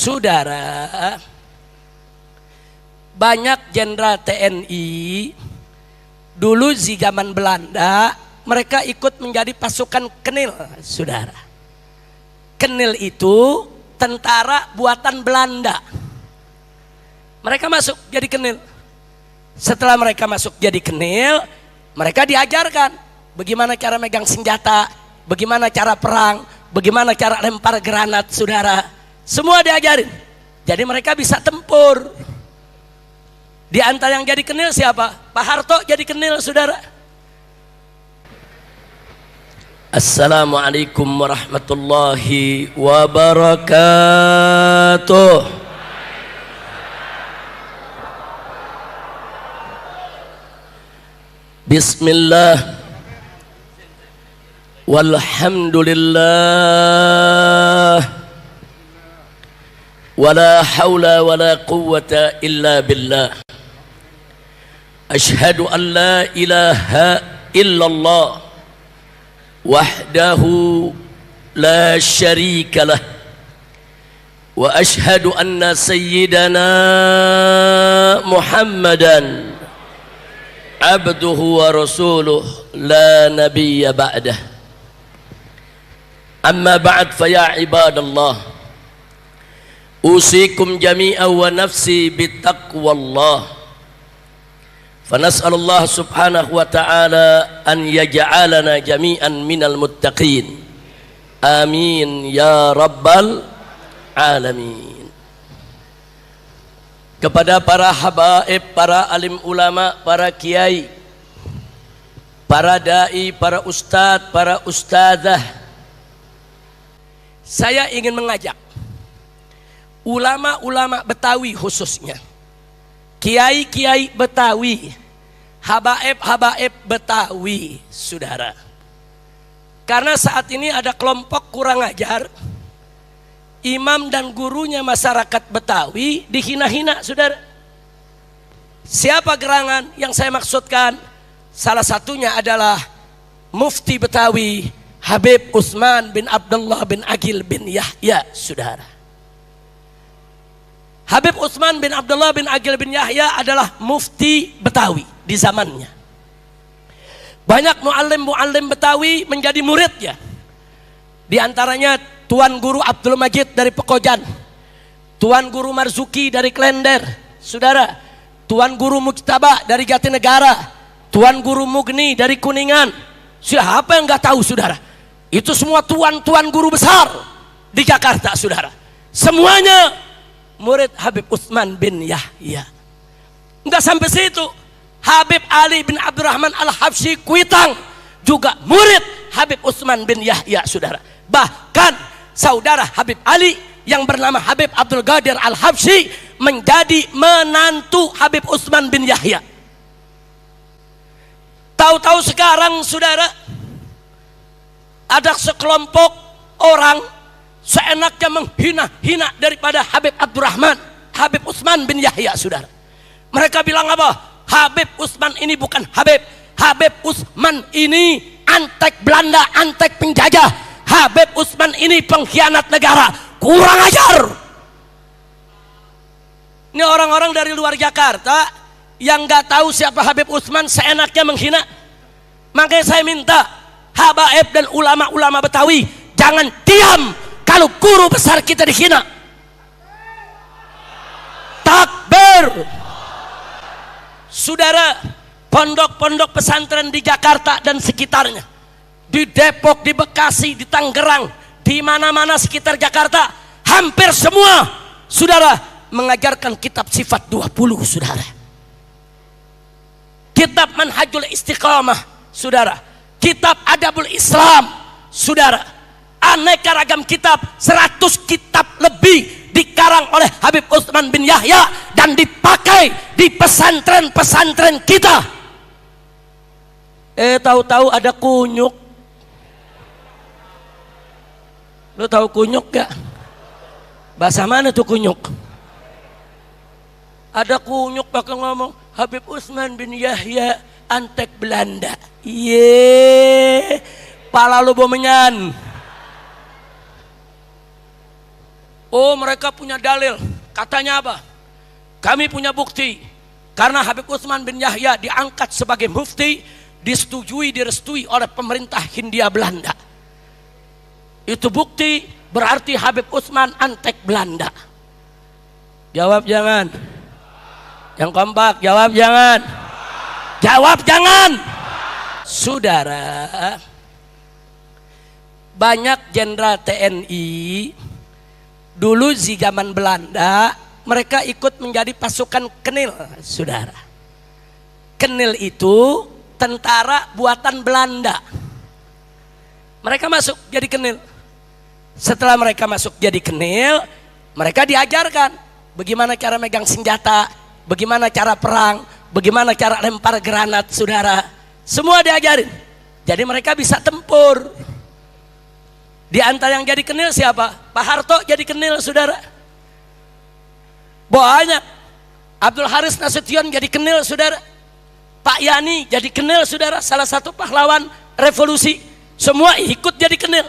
Saudara, banyak jenderal TNI dulu di zaman Belanda, mereka ikut menjadi pasukan Kenil. Saudara, Kenil itu tentara buatan Belanda. Mereka masuk jadi Kenil. Setelah mereka masuk jadi Kenil, mereka diajarkan bagaimana cara megang senjata, bagaimana cara perang, bagaimana cara lempar granat. Saudara, semua diajarin. Jadi mereka bisa tempur. Di antara yang jadi Kenil siapa? Pak Harto jadi Kenil. Saudara, Assalamualaikum warahmatullahi wabarakatuh. Bismillah, walhamdulillah, wala hawla wala quwwata illa billah. Ashhadu an la ilaha illallah wahdahu la syarika lah, wa ashhadu anna sayyidana Muhammadan abduhu wa rasuluh la nabiyya ba'dah. Amma ba'd, fa ya ibadallah, usikum jami'an wa nafsi bittaqwallah. Fa nas'alullah subhanahu wa ta'ala an yaj'alana jami'an minal muttaqin. Amin ya rabbal alamin. Kepada para habaib, para alim ulama, para kiai, para dai, para ustadz, para ustadzah, saya ingin mengajak ulama-ulama Betawi khususnya, kiai-kiai Betawi, habaib-habaib Betawi, saudara. Karena saat ini ada kelompok kurang ajar, imam dan gurunya masyarakat Betawi dihina-hina, saudara. Siapa gerangan yang saya maksudkan? Salah satunya adalah Mufti Betawi Habib Utsman bin Abdullah bin Aqil bin Yahya, saudara. Habib Utsman bin Abdullah bin Aqil bin Yahya adalah Mufti Betawi di zamannya. Banyak muallim-muallim Betawi menjadi muridnya. Di antaranya Tuan Guru Abdul Majid dari Pekojan, Tuan Guru Marzuki dari Klender, saudara, Tuan Guru Mujtaba dari Jatinegara, Tuan Guru Mugni dari Kuningan. Siapa yang nggak tahu, saudara? Itu semua tuan-tuan guru besar di Jakarta, saudara. Semuanya murid Habib Utsman bin Yahya. Nggak sampai situ, Habib Ali bin Abdurrahman Al-Habsyi Kuitang juga murid Habib Utsman bin Yahya, saudara. Bahkan saudara Habib Ali yang bernama Habib Abdul Qadir Al-Habsyi menjadi menantu Habib Utsman bin Yahya. Tahu-tahu sekarang, saudara, ada sekelompok orang seenaknya menghina-hina daripada Habib Abdurrahman, Habib Utsman bin Yahya, saudara. Mereka bilang apa? Habib Utsman ini bukan Habib. Habib Utsman ini antek Belanda, antek penjajah. Habib Utsman ini pengkhianat negara, kurang ajar. Ini orang-orang dari luar Jakarta yang nggak tahu siapa Habib Utsman seenaknya menghina. Makanya saya minta habaib dan ulama-ulama Betawi jangan diam kalau guru besar kita dihina. Takbir. Saudara, pondok-pondok pesantren di Jakarta dan sekitarnya, di Depok, di Bekasi, di Tangerang, di mana-mana sekitar Jakarta, hampir semua, saudara, mengajarkan kitab sifat 20, saudara. Kitab Manhajul Istiqamah, saudara. Kitab Adabul Islam, saudara. Aneka ragam kitab, 100 kitab lebih dikarang oleh Habib Utsman bin Yahya dan dipakai di pesantren-pesantren kita. Tahu-tahu ada kunyuk. Lo tahu kunyuk gak? Bahasa mana tuh kunyuk? Ada kunyuk pakai ngomong Habib Utsman bin Yahya antek Belanda. Ye, pala lu bomenyan. Oh, mereka punya dalil. Katanya apa? Kami punya bukti. Karena Habib Utsman bin Yahya diangkat sebagai mufti, disetujui, direstui oleh pemerintah Hindia Belanda. Itu bukti, berarti Habib Utsman antek Belanda. Jawab jangan. Yang kompak, jawab jangan. Jawab jangan. Saudara, banyak jenderal TNI dulu di zaman Belanda, mereka ikut menjadi pasukan Kenil, saudara. Kenil itu tentara buatan Belanda. Mereka masuk jadi Kenil. Setelah mereka masuk jadi Kenil, mereka diajarkan bagaimana cara megang senjata, bagaimana cara perang, bagaimana cara lempar granat, saudara. Semua diajarin. Jadi mereka bisa tempur. Di antara yang jadi Kenil siapa? Pak Harto jadi Kenil, saudara. Banyak. Abdul Haris Nasution jadi Kenil, saudara. Pak Yani jadi Kenil, saudara. Salah satu pahlawan revolusi. Semua ikut jadi Kenil.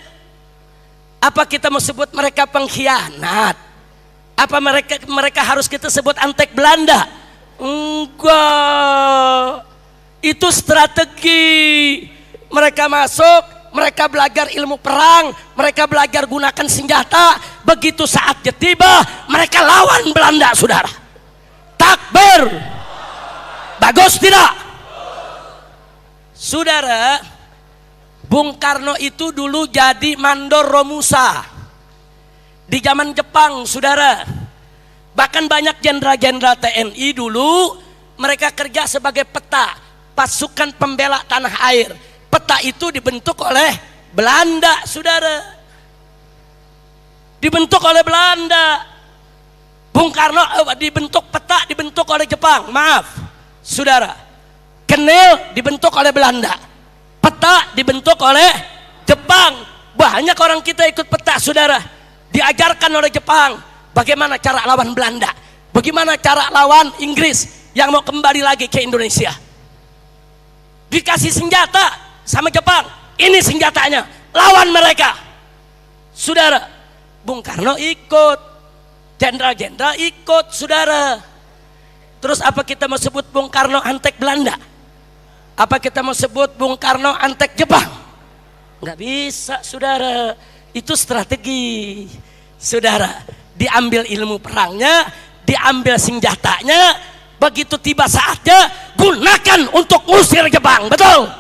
Apa kita mau sebut mereka pengkhianat? Apa mereka harus kita sebut antek Belanda? Enggak. Itu strategi. Mereka masuk, mereka belajar ilmu perang, mereka belajar gunakan senjata. Begitu saatnya tiba, mereka lawan Belanda, saudara. Takbir. Bagus tidak? Saudara, Bung Karno itu dulu jadi mandor Romusa di zaman Jepang, saudara. Bahkan banyak jenderal-jenderal TNI dulu mereka kerja sebagai peta, pasukan pembela tanah air. Peta itu dibentuk oleh Belanda, saudara. Dibentuk oleh Belanda. Bung Karno dibentuk peta, dibentuk oleh Jepang. Maaf, saudara. Kenil dibentuk oleh Belanda. Peta dibentuk oleh Jepang. Banyak orang kita ikut peta, saudara. Diajarkan oleh Jepang bagaimana cara lawan Belanda, bagaimana cara lawan Inggris yang mau kembali lagi ke Indonesia. Dikasih senjata sama Jepang, ini senjatanya, lawan mereka. Saudara, Bung Karno ikut, jenderal-jenderal ikut, saudara. Terus apa kita mau sebut Bung Karno antek Belanda? Apa kita mau sebut Bung Karno antek Jepang? Nggak bisa, saudara. Itu strategi, saudara. Diambil ilmu perangnya, diambil senjatanya, begitu tiba saatnya gunakan untuk ngusir Jepang. Betul?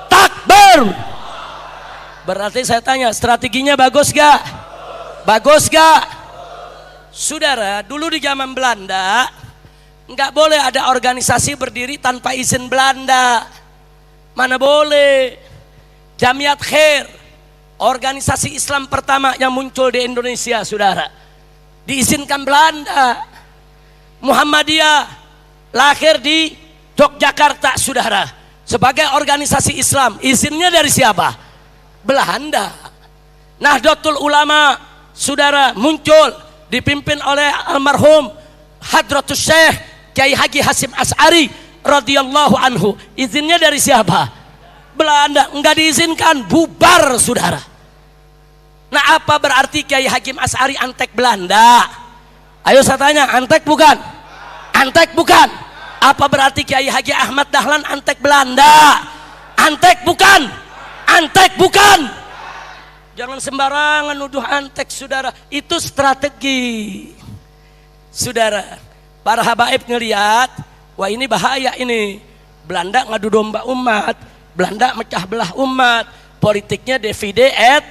Takbir. Berarti saya tanya, strateginya bagus gak? Bagus gak? Saudara, dulu di zaman Belanda nggak boleh ada organisasi berdiri tanpa izin Belanda. Mana boleh. Jamiat Khair, organisasi Islam pertama yang muncul di Indonesia, saudara, diizinkan Belanda. Muhammadiyah lahir di Yogyakarta, saudara, sebagai organisasi Islam. Izinnya dari siapa? Belanda. Nahdlatul Ulama, saudara, muncul dipimpin oleh almarhum Hadratus Syekh Kiai Haji Hasyim Asy'ari radhiyallahu anhu. Izinnya dari siapa? Belanda. Enggak diizinkan, bubar, saudara. Nah, apa berarti Kiai Hasyim Asy'ari antek Belanda? Ayo saya tanya, antek bukan? Antek bukan? Apa berarti Kiai Haji Ahmad Dahlan antek Belanda? Antek bukan? Antek bukan? Jangan sembarangan nuduh antek, saudara. Itu strategi, saudara. Para habaib ngelihat, wah ini bahaya ini. Belanda ngadu domba umat, Belanda mecah belah umat, politiknya divide et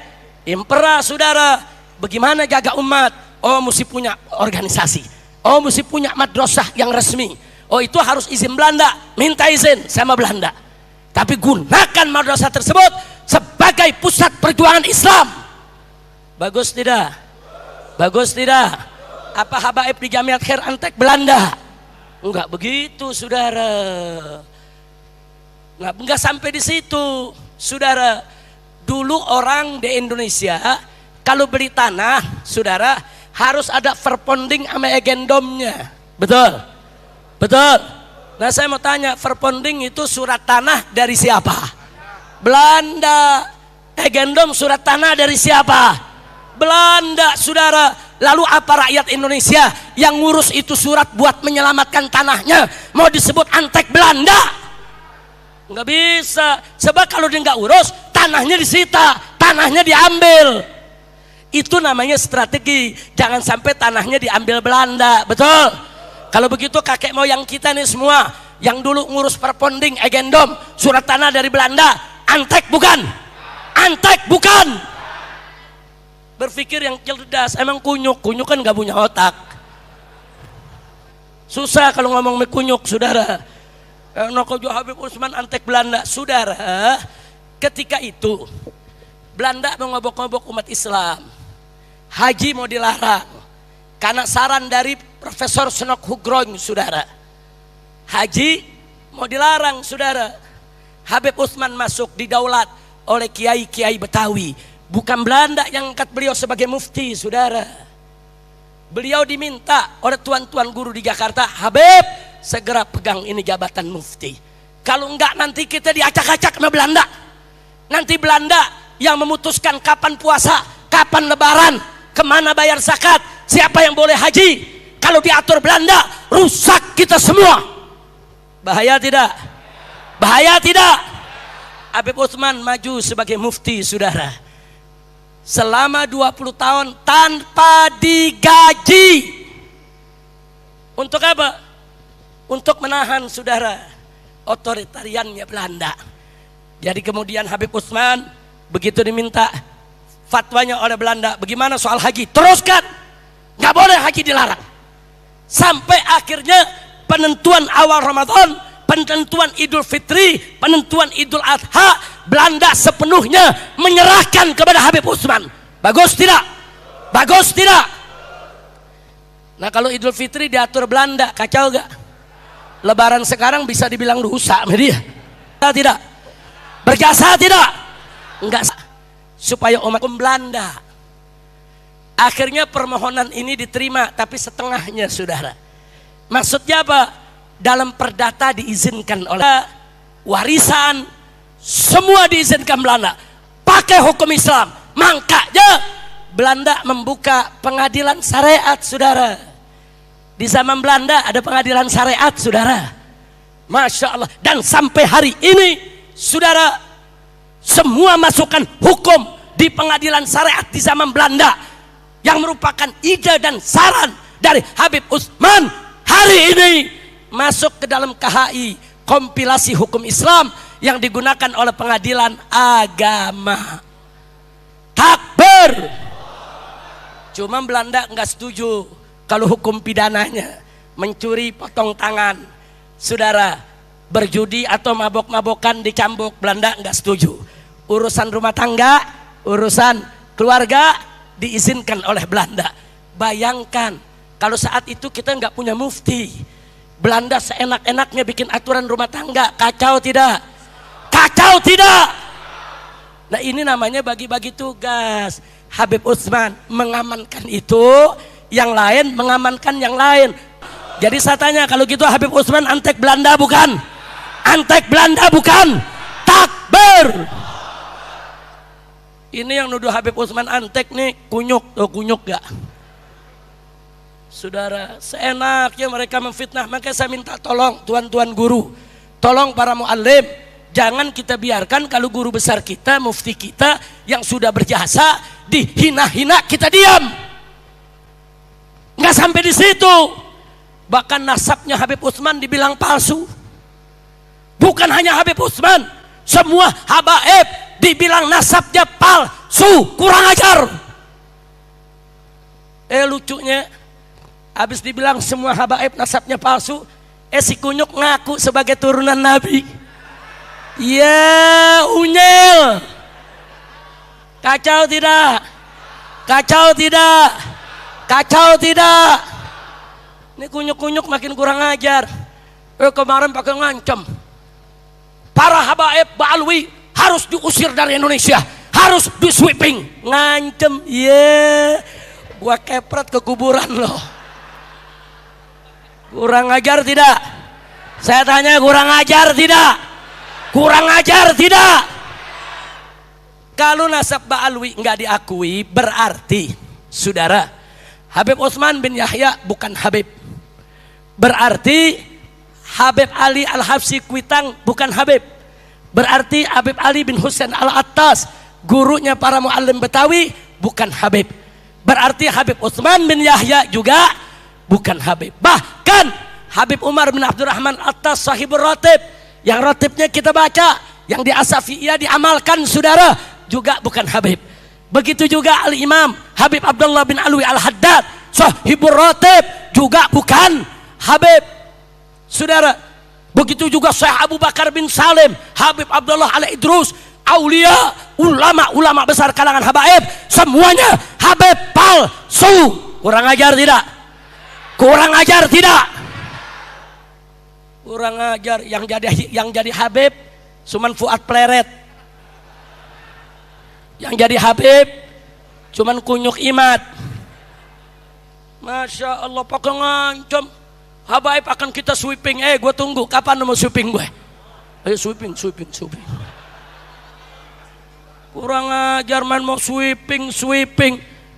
impera, saudara. Bagaimana jaga umat? Oh, mesti punya organisasi. Oh, mesti punya madrasah yang resmi. Oh, itu harus izin Belanda, minta izin sama Belanda. Tapi gunakan madrasah tersebut sebagai pusat perjuangan Islam. Bagus tidak? Bagus tidak? Apa habaib di Jamiat Khair antek Belanda? Enggak begitu, saudara. Enggak sampai di situ, saudara. Dulu orang di Indonesia kalau beli tanah, saudara, harus ada verponding sama agendomnya. Betul? Betul? Nah, saya mau tanya, verponding itu surat tanah dari siapa? Belanda. Agendom surat tanah dari siapa? Belanda, saudara. Lalu apa rakyat Indonesia yang ngurus itu surat buat menyelamatkan tanahnya mau disebut antek Belanda? Nggak bisa. Sebab kalau dia nggak urus, tanahnya disita, tanahnya diambil. Itu namanya strategi. Jangan sampai tanahnya diambil Belanda. Betul? Kalau begitu kakek moyang kita nih semua yang dulu ngurus perponding, agendom, surat tanah dari Belanda, antek bukan? Antek bukan? Berpikir yang cerdas, emang kunyuk kan gak punya otak. Susah kalau ngomong kunyuk, saudara. Nokojo Habib Utsman antek Belanda, saudara. Ketika itu Belanda mengobok-ngobok umat Islam, haji mau dilarang karena saran dari Profesor Senok Hugroing, saudara. Haji mau dilarang, saudara. Habib Utsman masuk didaulat oleh kiai-kiai Betawi. Bukan Belanda yang angkat beliau sebagai mufti, saudara. Beliau diminta oleh tuan-tuan guru di Jakarta, Habib segera pegang ini jabatan mufti. Kalau enggak nanti kita diacak-acak sama Belanda. Nanti Belanda yang memutuskan kapan puasa, kapan lebaran, kemana bayar zakat, siapa yang boleh haji. Kalau diatur Belanda, rusak kita semua. Bahaya tidak? Bahaya tidak? Habib Utsman maju sebagai mufti, saudara. Selama 20 tahun tanpa digaji. Untuk apa? Untuk menahan, saudara, otoritariannya Belanda. Jadi kemudian Habib Utsman begitu diminta fatwanya oleh Belanda, bagaimana soal haji? Teruskan, nggak boleh haji dilarang. Sampai akhirnya penentuan awal Ramadan, penentuan Idul Fitri, penentuan Idul Adha, Belanda sepenuhnya menyerahkan kepada Habib Utsman. Bagus tidak? Bagus tidak? Nah kalau Idul Fitri diatur Belanda, kacau gak? Lebaran sekarang bisa dibilang rusak sama dia. Tidak? Berjasa tidak? Enggak. Supaya umat Belanda. Akhirnya permohonan ini diterima, tapi setengahnya, saudara. Maksudnya apa? Dalam perdata diizinkan oleh warisan, semua diizinkan Belanda pakai hukum Islam. Makanya Belanda membuka pengadilan syariat, saudara. Di zaman Belanda ada pengadilan syariat, saudara. Masya Allah. Dan sampai hari ini, saudara, semua masukan hukum di pengadilan syariat di zaman Belanda yang merupakan ide dan saran dari Habib Utsman hari ini masuk ke dalam KHI, kompilasi hukum Islam yang digunakan oleh pengadilan agama. Takbir. Cuma Belanda nggak setuju kalau hukum pidananya mencuri potong tangan, saudara, berjudi atau mabok-mabokan dicambuk, Belanda nggak setuju. Urusan rumah tangga, urusan keluarga diizinkan oleh Belanda. Bayangkan kalau saat itu kita nggak punya mufti, Belanda seenak-enaknya bikin aturan rumah tangga, kacau tidak? Kacau tidak? Nah ini namanya bagi-bagi tugas. Habib Utsman mengamankan itu, yang lain mengamankan yang lain. Jadi saya tanya, kalau gitu Habib Utsman antek Belanda bukan? Antek Belanda bukan? Takbir. Ini yang nuduh Habib Utsman antek nih, kunyuk. Oh kunyuk gak? Saudara, seenaknya mereka memfitnah. Maka saya minta tolong tuan-tuan guru, tolong para muallim, jangan kita biarkan kalau guru besar kita, mufti kita yang sudah berjasa dihina-hina kita diam. Nggak sampai di situ, bahkan nasabnya Habib Utsman dibilang palsu. Bukan hanya Habib Utsman, semua habaib dibilang nasabnya palsu, kurang ajar. Lucunya, habis dibilang semua habaib nasabnya palsu, si kunyuk ngaku sebagai turunan Nabi. Ya unyil. Kacau tidak? Kacau tidak? Kacau tidak? Ini kunyuk-kunyuk makin kurang ajar. Kemarin pakai ngancam, para habaib Ba'alwi harus diusir dari Indonesia, harus di sweeping. Ngancem, gua kepret ke kuburan loh. Kurang ajar tidak? Saya tanya, kurang ajar tidak? Kurang ajar tidak? Kalau nasab Ba'alwi nggak diakui, berarti saudara, Habib Utsman bin Yahya bukan Habib. Berarti Habib Ali Al-Habsyi Kuitang bukan Habib. Berarti Habib Ali bin Husain Al-Attas, gurunya para muallim Betawi, bukan Habib. Berarti Habib Utsman bin Yahya juga bukan Habib. Bahkan Habib Umar bin Abdurrahman Attas sahibul ratib, yang ratibnya kita baca, yang di Asafiyah diamalkan saudara, juga bukan Habib. Begitu juga Al-Imam Habib Abdullah bin Alwi Al-Haddad sahibul ratib, juga bukan Habib saudara. Begitu juga Syekh Abu Bakar bin Salim, Habib Abdullah Al-Idrus, aulia, ulama-ulama besar kalangan habaib, semuanya Habib palsu. Kurang ajar tidak? Kurang ajar tidak? Kurang ajar. Yang jadi Habib cuman Fuad Pleret. Yang jadi Habib cuman Kunyuk Imad. Masya Allah, pakai ngancam habaib akan kita sweeping. Gue tunggu kapan mau sweeping gue. Ayo sweeping. Kurang ajar man, mau sweeping.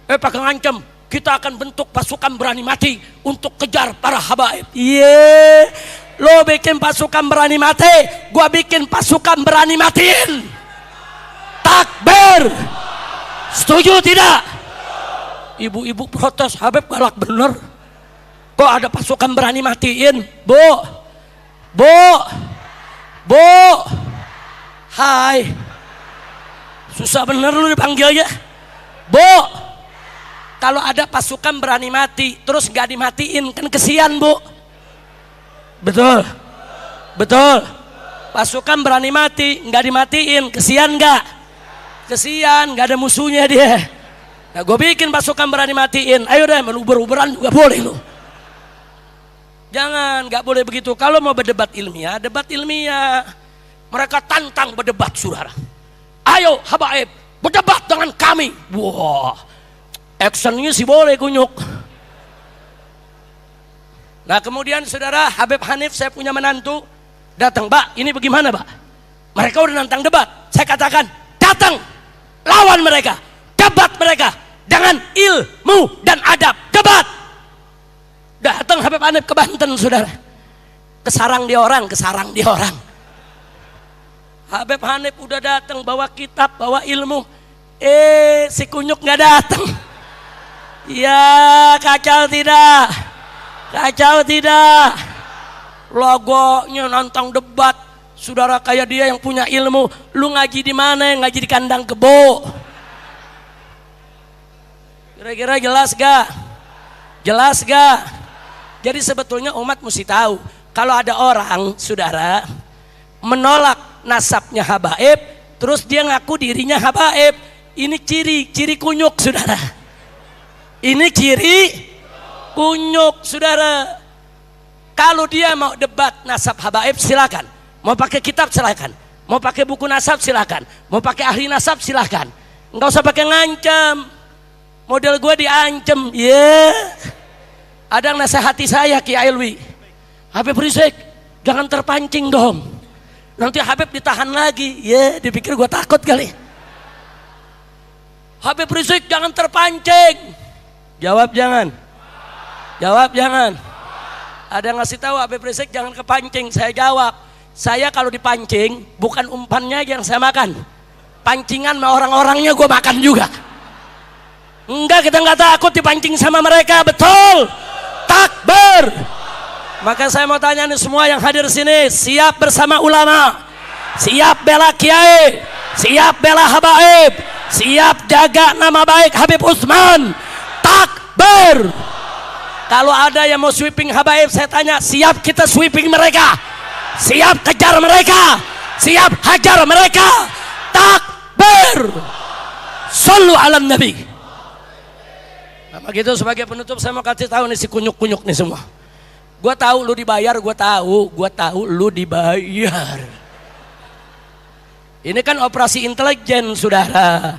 Pakai ngancam, kita akan bentuk pasukan berani mati untuk kejar para habaib. Lo bikin pasukan berani mati, gua bikin pasukan berani matiin. Takbir. Setuju tidak? Ibu-ibu protes, Habib galak bener. Kok ada pasukan berani matiin? Bu. Hai. Susah bener lu dipanggilnya. Bu, kalau ada pasukan berani mati terus gak dimatiin kan kesian bu. Betul. Pasukan berani mati gak dimatiin, kesian gak? Kesian, gak ada musuhnya dia. Nah gue bikin pasukan berani matiin. Ayo deh, uber-uberan juga boleh lu. Jangan, gak boleh begitu. Kalau mau berdebat ilmiah, debat ilmiah. Mereka tantang berdebat saudara. Ayo habaib, berdebat dengan kami. Wah, actionnya sih boleh Kunyuk. Nah kemudian saudara, Habib Hanif, saya punya menantu, datang, Pak, ini bagaimana Pak? Mereka udah nantang debat. Saya katakan, datang, lawan mereka, debat mereka dengan ilmu dan adab, debat. Datang Habib Hanif ke Banten saudara, kesarang dia orang. Habib Hanif udah datang bawa kitab, bawa ilmu. Si Kunyuk nggak datang. Ya kacau tidak. Logonya nantang debat. Saudara kayak dia yang punya ilmu. Lu ngaji di mana? Ngaji di kandang kebo. Kira-kira jelas gak? Jadi sebetulnya umat mesti tahu, kalau ada orang saudara menolak nasabnya habaib, terus dia ngaku dirinya habaib, ini ciri Kunyuk saudara. Ini ciri Kunyuk saudara. Kalau dia mau debat nasab habaib silakan, mau pakai kitab silakan, mau pakai buku nasab silakan, mau pakai ahli nasab silakan, nggak usah pakai ngancam. Model gue diancam, ada yang nasihati saya Ki Ailwi, Habib Rizik jangan terpancing dong, nanti Habib ditahan lagi. Dipikir gue takut kali. Habib Rizik jangan terpancing. Jawab jangan. Ada yang ngasih tahu Habib Rizik jangan kepancing. Saya jawab, saya kalau dipancing bukan umpannya yang saya makan, pancingan sama orang-orangnya gue makan juga. Enggak, kita nggak takut dipancing sama mereka. Betul. Takbir. Maka saya mau tanya nih semua yang hadir sini, siap bersama ulama, siap bela kiai, siap bela habaib, siap jaga nama baik Habib Utsman. Takbir. Kalau ada yang mau sweeping habaib, saya tanya, siap kita sweeping mereka, siap kejar mereka, siap hajar mereka. Takbir. Sallu ala nabi. Nah begitu, sebagai penutup saya mau kasih tahu nih si Kunyuk nih semua. Gue tahu lu dibayar, gue tahu lu dibayar. Ini kan operasi intelijen saudara.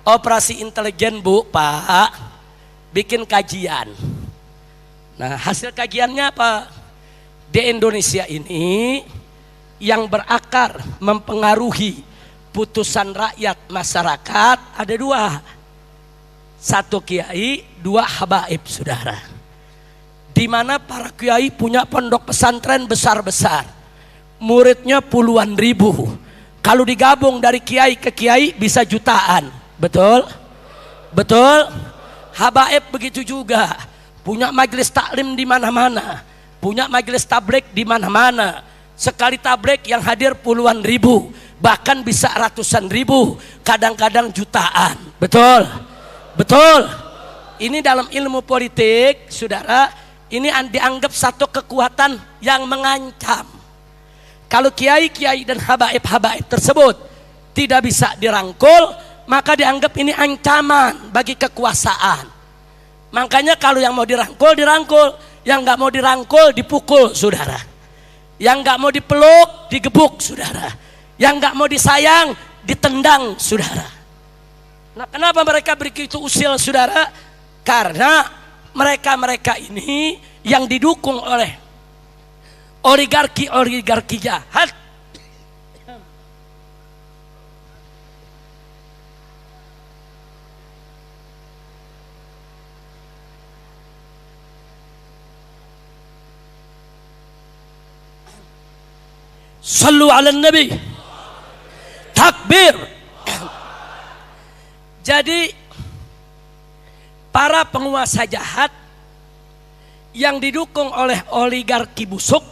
Operasi intelijen bu, Pak, bikin kajian. Nah hasil kajiannya apa? Di Indonesia ini yang berakar mempengaruhi putusan rakyat masyarakat ada dua. Satu kiai, dua habaib, saudara. Di mana para kiai punya pondok pesantren besar-besar. Muridnya puluhan ribu. Kalau digabung dari kiai ke kiai bisa jutaan. Betul? Betul? Habaib begitu juga. Punya majelis taklim di mana-mana. Punya majelis tabligh di mana-mana. Sekali tabligh yang hadir puluhan ribu, bahkan bisa ratusan ribu, kadang-kadang jutaan. Betul? Betul? Ini dalam ilmu politik, saudara, ini dianggap satu kekuatan yang mengancam. Kalau kiai-kiai dan habaib-habaib tersebut tidak bisa dirangkul, maka dianggap ini ancaman bagi kekuasaan. Makanya kalau yang mau dirangkul, dirangkul. Yang nggak mau dirangkul, dipukul, saudara. Yang nggak mau dipeluk, digebuk, saudara. Yang nggak mau disayang, ditendang, saudara. Nah, kenapa mereka begitu usil, saudara? Karena mereka-mereka ini yang didukung oleh oligarki jahat. Sallu ala nabi. Takbir. Jadi para penguasa jahat yang didukung oleh oligarki busuk,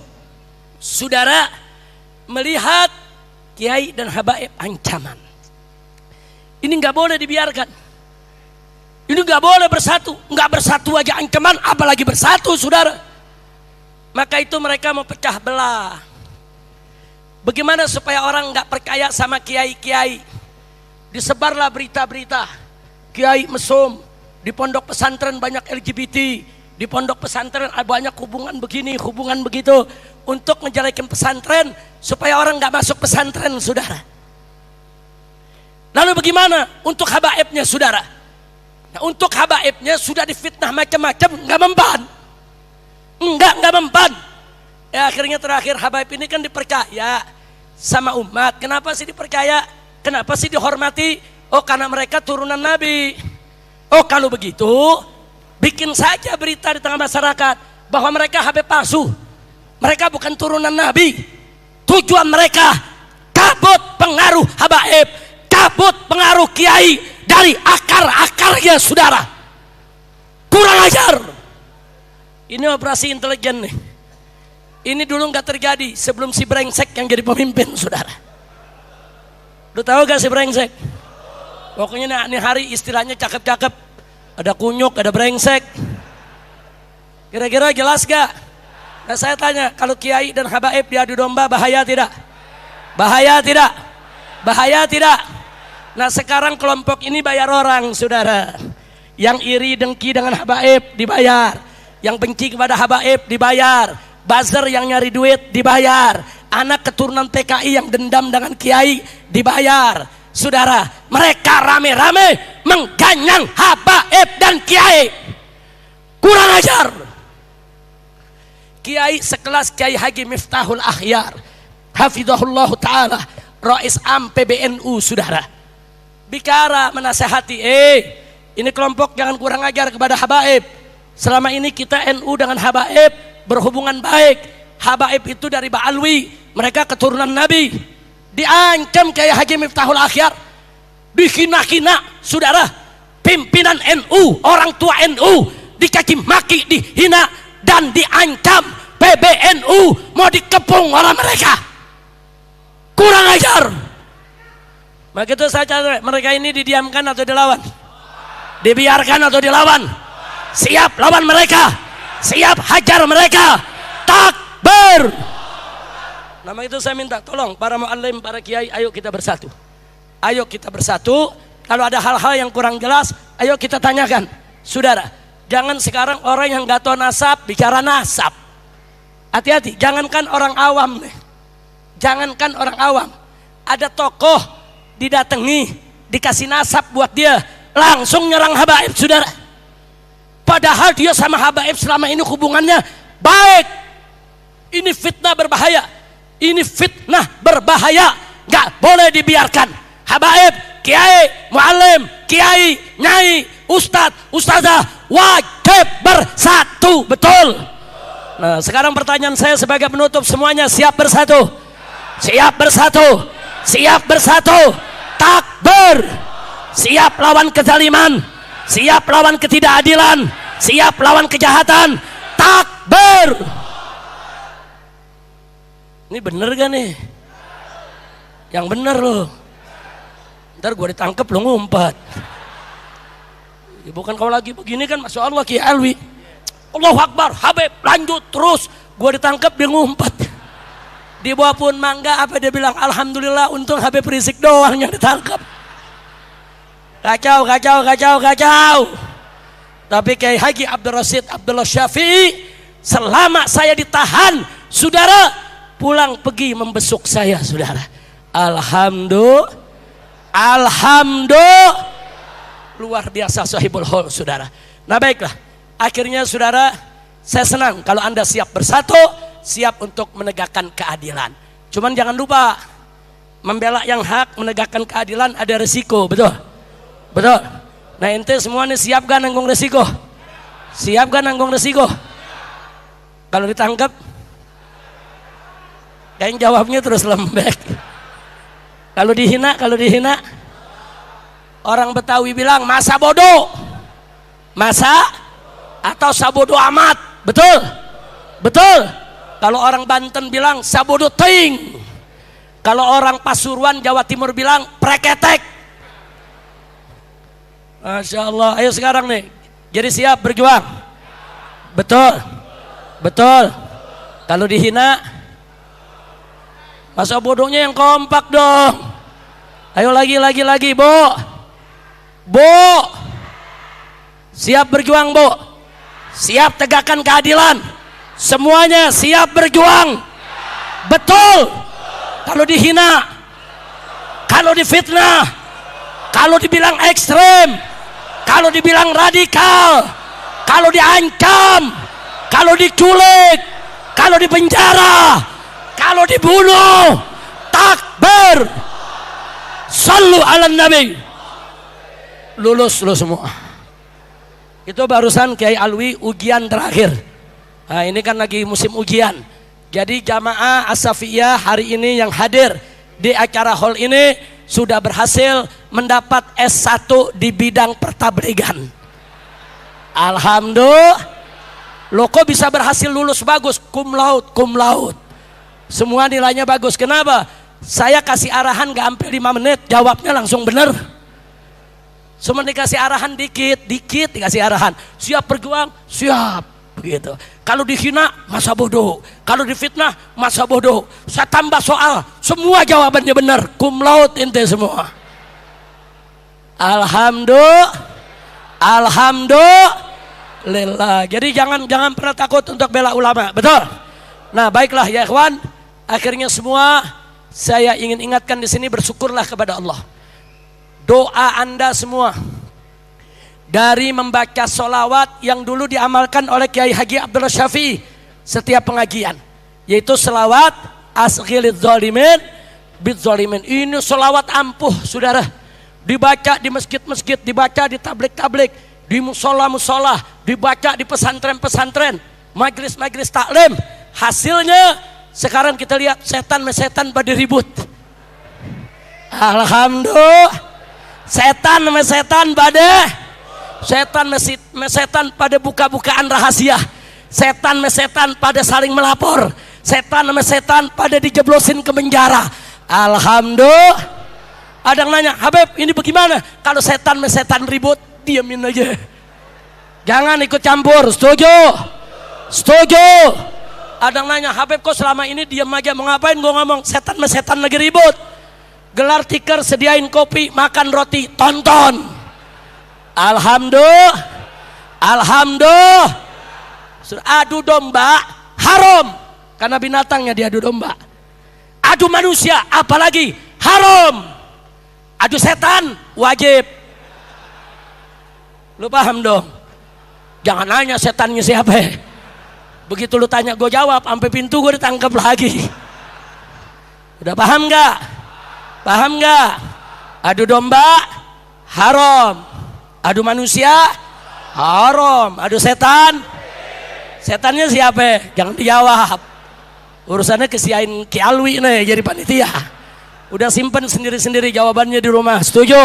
saudara, melihat kiai dan habaib ancaman. Ini nggak boleh dibiarkan. Ini nggak boleh bersatu. Nggak bersatu aja ancaman, apalagi bersatu, saudara. Maka itu mereka mau pecah belah. Bagaimana supaya orang nggak percaya sama kiai-kiai? Disebarlah berita-berita. Kiai mesum, di pondok pesantren banyak LGBT, di pondok pesantren banyak hubungan begini, hubungan begitu, untuk ngejelekin pesantren supaya orang nggak masuk pesantren, saudara. Lalu bagaimana untuk habaibnya, saudara? Nah, untuk habaibnya sudah difitnah macam-macam, nggak mempan, nggak mempan. Ya, akhirnya terakhir habaib ini kan dipercaya sama umat. Kenapa sih dipercaya? Kenapa sih dihormati? Oh, karena mereka turunan Nabi. Oh, kalau begitu bikin saja berita di tengah masyarakat bahwa mereka habib palsu. Mereka bukan turunan Nabi. Tujuan mereka cabut pengaruh habaib, cabut pengaruh kiai dari akar-akarnya, saudara. Kurang ajar. Ini operasi intelijen nih. Ini dulu nggak terjadi sebelum si brengsek yang jadi pemimpin, saudara. Lu tahu gak si brengsek? Pokoknya ini hari istilahnya cakep-cakep. Ada kunyuk, ada brengsek. Kira-kira jelas gak? Nah, saya tanya, kalau kiai dan habaib diadu domba, bahaya tidak? Bahaya tidak? Bahaya tidak? Nah, sekarang kelompok ini bayar orang, saudara. Yang iri dengki dengan habaib dibayar. Yang benci kepada habaib dibayar. Buzzer yang nyari duit dibayar. Anak keturunan PKI yang dendam dengan kiai dibayar. Saudara, mereka rame-rame mengganyang habaib dan kiai. Kurang ajar. Kiai sekelas Kiai Haji Miftahul Akhyar, hafizahullah ta'ala, Rais Am PBNU, saudara, bicara menasehati, ini kelompok jangan kurang ajar kepada habaib. Selama ini kita NU dengan habaib berhubungan baik. Habaib itu dari Ba'alwi, mereka keturunan Nabi. Diancam kayak Haji Miftahul Akhyar, dihina-hina, saudara. Pimpinan NU, orang tua NU dicaci maki, dihina dan diancam. PBNU mau dikepung oleh mereka. Kurang ajar. Maka itu saya cari, mereka ini didiamkan atau dilawan? Dibiarkan atau dilawan? Siap lawan mereka, siap hajar mereka. Takbir. Nama itu saya minta tolong para muallim, para kiai, ayo kita bersatu. Ayo kita bersatu. Kalau ada hal-hal yang kurang jelas, ayo kita tanyakan. Saudara, jangan sekarang orang yang gak tahu nasab bicara nasab. Hati-hati, jangankan orang awam nih. Jangankan orang awam. Ada tokoh didatangi, dikasih nasab buat dia, langsung nyerang habaib, saudara. Padahal dia sama habaib selama ini hubungannya baik. Ini fitnah berbahaya. Ini fitnah berbahaya. Gak boleh dibiarkan. Habaib, kiai, muallim, kiai, nyai, ustadz, ustazah wajib bersatu, betul? Nah, sekarang pertanyaan saya sebagai penutup, semuanya siap bersatu? Siap bersatu? Siap bersatu? Takbir! Siap lawan kezaliman, siap lawan ketidakadilan, siap lawan kejahatan. Takbir! Ini bener gak nih? Yang bener loh. Ntar gue ditangkep lo ngumpet. Ya, bukan kau lagi begini kan, Masya Allah Ki Alwi. Allahu Akbar, Habib lanjut terus. Gue ditangkep dia ngumpet. Di bawah pun mangga, apa dia bilang? Alhamdulillah, untung Habib Rizik doang yang ditangkap. Kacau, kacau, kacau, kacau. Tapi Kiai Haji Abdul Rasid Abdullah Syafi'i, selama saya ditahan, saudara pulang pergi membesuk saya, saudara. Alhamdulillah, alhamdulillah, luar biasa sahibul hol, saudara. Nah baiklah, akhirnya saudara, saya senang kalau Anda siap bersatu, siap untuk menegakkan keadilan. Cuman jangan lupa, membela yang hak, menegakkan keadilan ada resiko, betul? Betul. Nah ente semua nih siap gak nanggung resiko? Siap gak nanggung resiko? Kalau ditangkap, kayaknya jawabnya terus lembek. Kalau dihina, orang Betawi bilang masa bodoh, masa atau sabodo amat, betul? Betul. Kalau orang Banten bilang sabodo teing. Kalau orang Pasuruan Jawa Timur bilang preketek. Masya Allah, ayo sekarang nih, jadi siap berjuang, betul, betul. Kalau dihina, masa bodohnya yang kompak dong. Ayo lagi, Bo, siap berjuang, Bo, siap tegakkan keadilan, semuanya siap berjuang, betul. Kalau dihina, kalau difitnah, kalau dibilang ekstrem, kalau dibilang radikal, kalau diancam, kalau diculik, kalau dipenjara, kalau dibunuh, takbir, sallu ala nabi, lulus lo semua. Itu barusan Kiai Alwi ujian terakhir. Nah ini kan lagi musim ujian. Jadi jamaah As-Safiyah hari ini yang hadir di acara hall ini sudah berhasil mendapat S1 di bidang pertabligan. Alhamdulillah. Lo kok bisa berhasil lulus bagus? Cum laude. Semua nilainya bagus. Kenapa? Saya kasih arahan gak sampai 5 menit, jawabnya langsung bener. Cuma dikasih arahan dikit dikasih arahan. Siap berjuang, siap. Begitu. Kalau dihina, masa bodoh. Kalau difitnah, masa bodoh. Saya tambah soal, semua jawabannya benar. Cum laude ente semua. Alhamdulillah. Jadi jangan pernah takut untuk bela ulama, betul? Nah baiklah ya ikhwan, akhirnya semua saya ingin ingatkan di sini, bersyukurlah kepada Allah. Doa Anda semua dari membaca solawat yang dulu diamalkan oleh Kiai Haji Abdullah Syafi'i setiap pengajian, yaitu selawat asghilidz zalimin bidzalimin. Ini solawat ampuh, saudara. Dibaca di masjid-masjid, dibaca di tablik-tablik, di musola-musola, dibaca di pesantren-pesantren, majlis-majlis taklim. Hasilnya sekarang kita lihat setan pada ribut. Alhamdulillah, setan pada buka-bukaan rahasia, setan pada saling melapor, setan pada dijeblosin ke penjara. Alhamdulillah. Ada yang nanya, Habib ini bagaimana? Kalau setan ribut, diamin aja, jangan ikut campur. Setuju. Ada yang nanya, Habib kok selama ini diam aja, mau ngapain? Gue ngomong setan lagi ribut. Gelar tikar, sediain kopi, makan roti, tonton. Alhamdulillah. Adu domba haram karena binatangnya diadu domba. Adu manusia apalagi haram. Adu setan wajib. Lu paham dong? Jangan nanya setannya siapa. Begitu lu tanya gue jawab, sampai pintu gue ditangkap lagi. Udah paham gak? Adu domba haram. Adu manusia haram. Adu setan, setannya siapa? Jangan dijawab. Urusannya kesiain Ki Alwi nih jadi panitia. Udah simpen sendiri-sendiri jawabannya di rumah. Setuju?